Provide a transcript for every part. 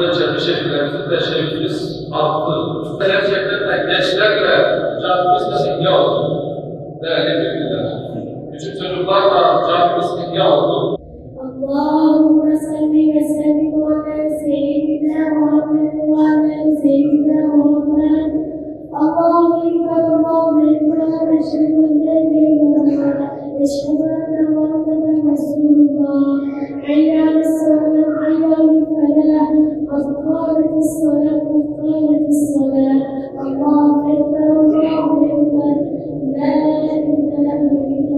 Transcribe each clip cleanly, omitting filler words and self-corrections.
Önce bir şekillerimizi teşekkürüz arttı. Gerçekten de gençlerle camimiz ihya oldu. Değerli bilgiler. Küçük çocuklarla camimiz ihya oldu. Allahümme salli ve sellim ala seyyidina Muhammed ve ala seyyidina Muhammed. Allahu ekber, Allahu ekber, eşhedü en la ilahe illallah, eşhedü enne Muhammeden Resulullah. Hayya alas-salah, hayya alel-felah, qad-qâmetis-salah, qad-qâmetis-salah. Allahu ekber, Allahu ekber, la ilahe illallah.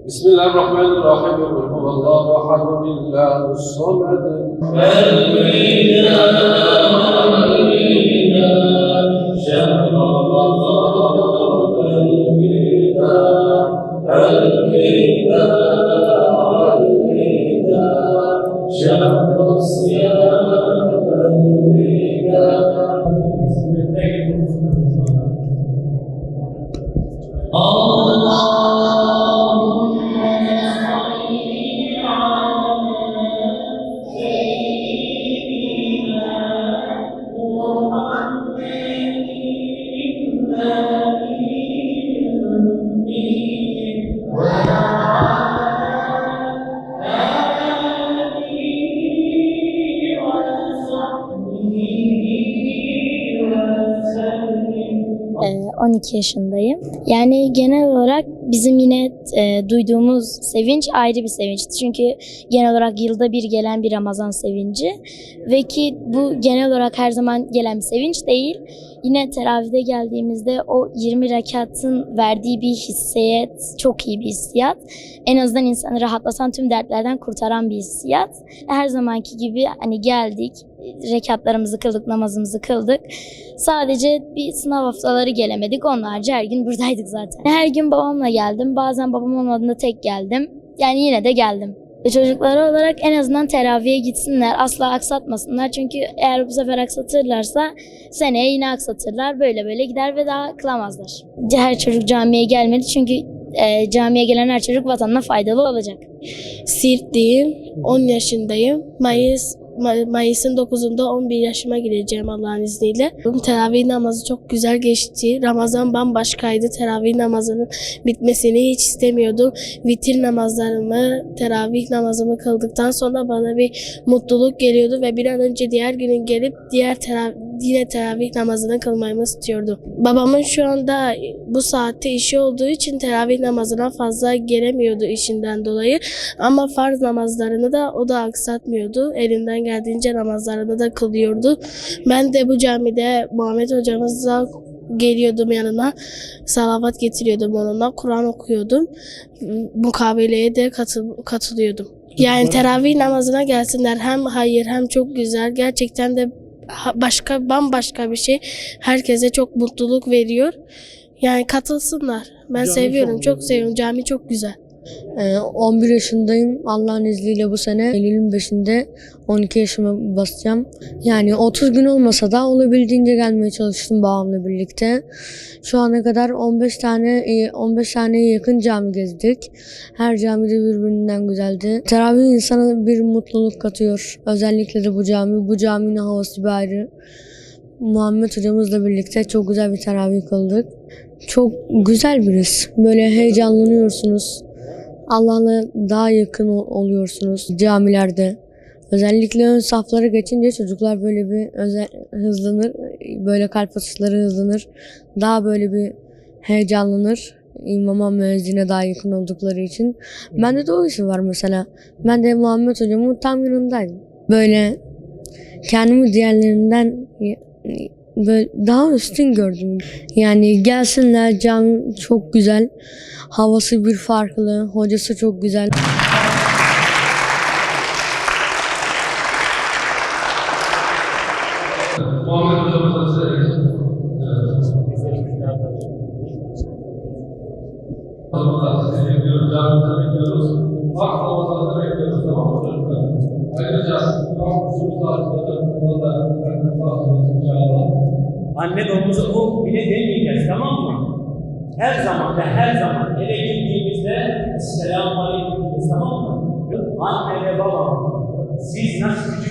Bismillahirrahmanirrahim. Allahu ahad, Allahus samad. Ee, 12 yaşındayım. Yani genel olarak bizim yine duyduğumuz sevinç ayrı bir sevinçti. Çünkü genel olarak yılda bir gelen bir Ramazan sevinci ve ki bu genel olarak her zaman gelen bir sevinç değil. Yine teravihde geldiğimizde o 20 rekatın verdiği bir hissiyat çok iyi bir hissiyat. En azından insanı rahatlatan, tüm dertlerden kurtaran bir hissiyat. Her zamanki gibi hani geldik, rekatlarımızı kıldık, namazımızı kıldık. Sadece bir sınav haftaları gelemedik. Onlarca her gün buradaydık zaten. Her gün babamla geldim. Bazen babam olmadığında tek geldim. Yani yine de geldim. Çocukları olarak en azından teraviye gitsinler, asla aksatmasınlar. Çünkü eğer bu sefer aksatırlarsa seneye yine aksatırlar. Böyle böyle gider ve daha kılamazlar. Her çocuk camiye gelmeli çünkü camiye gelen her çocuk vatanına faydalı olacak. Siirtliyim, 10 yaşındayım. Mayıs'ın 9'unda 11 yaşıma gireceğim Allah'ın izniyle. Teravih namazı çok güzel geçti. Ramazan bambaşkaydı. Teravih namazının bitmesini hiç istemiyordum. Vitir namazlarımı, teravih namazımı kıldıktan sonra bana bir mutluluk geliyordu ve bir an önce diğer günün gelip yine teravih namazını kılmayı istiyordum. Babamın şu anda bu saatte işi olduğu için teravih namazına fazla gelemiyordu işinden dolayı. Ama farz namazlarını da o da aksatmıyordu. Elinden geldiğince namazlarını da kılıyordu. Ben de bu camide Muhammed hocamızla geliyordum yanına. Salavat getiriyordum onunla. Kur'an okuyordum. Mukabeleye de katılıyordum. Yani teravih namazına gelsinler. Hem hayır hem çok güzel. Gerçekten de bambaşka bir şey. Herkese çok mutluluk veriyor. Yani katılsınlar. Ben seviyorum. Çok seviyorum. Cami çok güzel. 11 yaşındayım. Allah'ın izniyle bu sene Eylül'ün 5'inde 12 yaşıma basacağım. Yani 30 gün olmasa da olabildiğince gelmeye çalıştım babamla birlikte. Şu ana kadar 15 taneye yakın cami gezdik. Her cami de birbirinden güzeldi. Teravih insana bir mutluluk katıyor. Özellikle de bu cami. Bu caminin havası bir ayrı. Muhammed hocamızla birlikte çok güzel bir teravih kıldık. Çok güzel bir his. Böyle heyecanlanıyorsunuz. Allah'la daha yakın oluyorsunuz camilerde. Özellikle ön saflara geçince çocuklar böyle bir hızlanır. Böyle kalp atışları hızlanır. Daha böyle bir heyecanlanır. İmama, müezzine daha yakın oldukları için. Bende de o hissi var mesela. Ben de Muhammed hocamın tam yanındaydım. Böyle kendimi diğerlerinden böyle daha üstün gördüm. Yani gelsinler, cami çok güzel. Havası bir farklı, hocası çok güzel. Muhammed hocamıza size sizi bekliyoruz, camimize bekliyoruz. Vakit namazlarınızı bekliyoruz, tamam mı çocuklar? Ayrıca kampüsümüz açılacak, da inşallah. Anne babamıza o bile demeyeceğiz, tamam mı? Her zaman ve her zaman eve gittiğimizde Esselamu Aleyküm diyeceğiz, tamam mı? anne ve babam, siz nasıl küçük